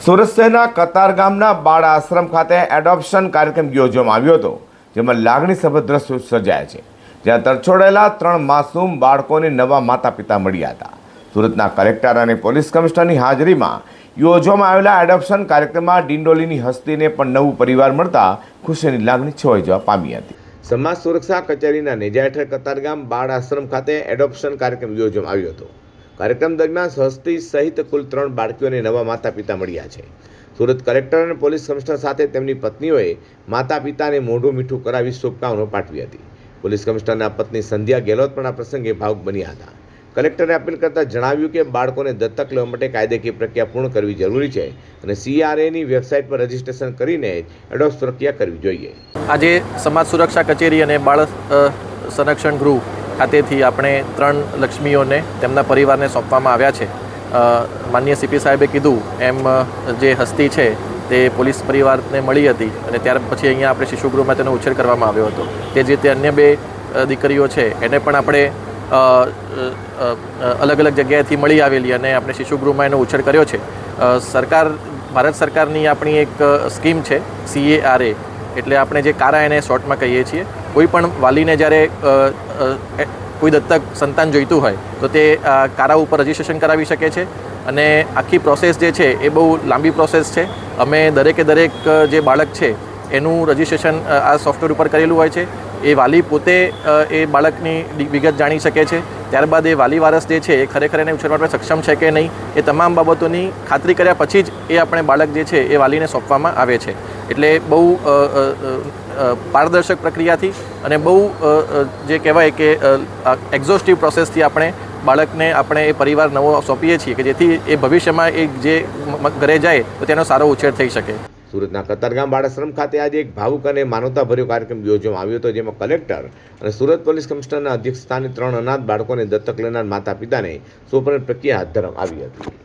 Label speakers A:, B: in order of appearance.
A: સુરત શહેરના કતારગામના બાળ આશ્રમ ખાતે એડોપ્શન કાર્યક્રમ યોજવામાં આવ્યો હતો, જેમાં લાગણીસભર દ્રશ્યો સર્જાયા છે, જ્યાં તરછોડાયેલા 3 માસૂમ બાળકોને નવા માતા પિતા મળ્યા હતા. સુરતના કલેક્ટર અને પોલીસ કમિશનરની હાજરીમાં યોજવામાં આવેલા એડોપ્શન કાર્યક્રમમાં ડિંડોલીની હસ્તીને પણ નવું પરિવાર મળતા ખુશીની લાગણી છવાઈ જવા પામી હતી. સમાજ સુરક્ષા કચેરીના નેજા હેઠળ કતારગામ બાળ આશ્રમ ખાતે એડોપ્શન કાર્યક્રમ યોજવામાં આવ્યો હતો. કાર્યક્રમ દરમિયાન હસ્તી સહિત કુલ 3 બાળકીઓને નવા માતા પિતા મળ્યા છે. સુરત કલેક્ટર અને પોલીસ કમિશનર સાથે તેમની પત્નીઓએ માતા પિતાને મોઢું મીઠું કરાવી શુભકામનાઓ પાઠવી હતી. પોલીસ કમિશનરના પત્ની સંધ્યા ગેહલોત પણ આ પ્રસંગે ભાવુક બન્યા હતા. કલેક્ટરે અપીલ કરતા જણાવ્યું કે બાળકોને દત્તક લેવા માટે કાયદાકીય પ્રક્રિયા પૂર્ણ કરવી જરૂરી છે અને CRAની વેબસાઇટ પર રજીસ્ટ્રેશન કરીને એડોપ્શન પ્રક્રિયા કરવી જોઈએ.
B: આજે સમાજ સુરક્ષા કચેરી અને બાળ સંરક્ષણ ગૃહ ખાતેથી આપણે 3 લક્ષ્મીઓને તેમના પરિવારને સોંપવામાં આવ્યા છે. માનનીય CP સાહેબે કીધું એમ જે હસ્તી છે તે પોલીસ પરિવારને મળી હતી અને ત્યાર પછી અહીંયા આપણે શિશુગૃહમાં તેનો ઉછેર કરવામાં આવ્યો હતો. તે જ રીતે અન્ય 2 દીકરીઓ છે એને પણ આપણે અલગ અલગ જગ્યાએથી મળી આવેલી અને આપણે શિશુગૃહમાં એનો ઉછેર કર્યો છે. ભારત સરકારની આપણી એક સ્કીમ છે CARA, એટલે આપણે જે કારા એને શોર્ટમાં કહીએ છીએ. કોઈ પણ વાલીને જ્યારે કોઈ દત્તક સંતાન જોઈતું હોય તો તે કારા ઉપર રજીસ્ટ્રેશન કરાવી શકે છે અને આખી પ્રોસેસ જે છે એ બહુ લાંબી પ્રોસેસ છે. અમે દરેકે દરેક જે બાળક છે એનું રજીસ્ટ્રેશન આ સોફ્ટવેર ઉપર કરેલું હોય છે. એ વાલી પોતે એ બાળકની વિગત જાણી શકે છે. ત્યારબાદ એ વાલી વારસ જે છે એ ખરેખર એને ઉછેર માટે સક્ષમ છે કે નહીં એ તમામ બાબતોની ખાતરી કર્યા પછી જ એ આપણે બાળક જે છે એ વાલીને સોંપવામાં આવે છે. એટલે બહુ પારદર્શક પ્રક્રિયાથી અને બહુ જે કહેવાય કે એક્ઝોસ્ટિવ પ્રોસેસથી આપણે બાળકને આપણે એ પરિવાર નવો સોંપીએ છીએ કે જેથી એ ભવિષ્યમાં એ જે ઘરે જાય તો તેનો સારો ઉછેર થઈ શકે.
A: સુરતના કતારગામ બાળ આશ્રમ ખાતે આજે એક ભાવુક અને માનવતાભર્યો કાર્યક્રમ યોજવામાં આવ્યો હતો, જેમાં કલેક્ટર અને સુરત પોલીસ કમિશનરના અધ્યક્ષસ્થાને 3 અનાથ બાળકોને દત્તક લેનાર માતા પિતાને સોંપવાની પ્રક્રિયા હાથ ધરવામાં આવી હતી.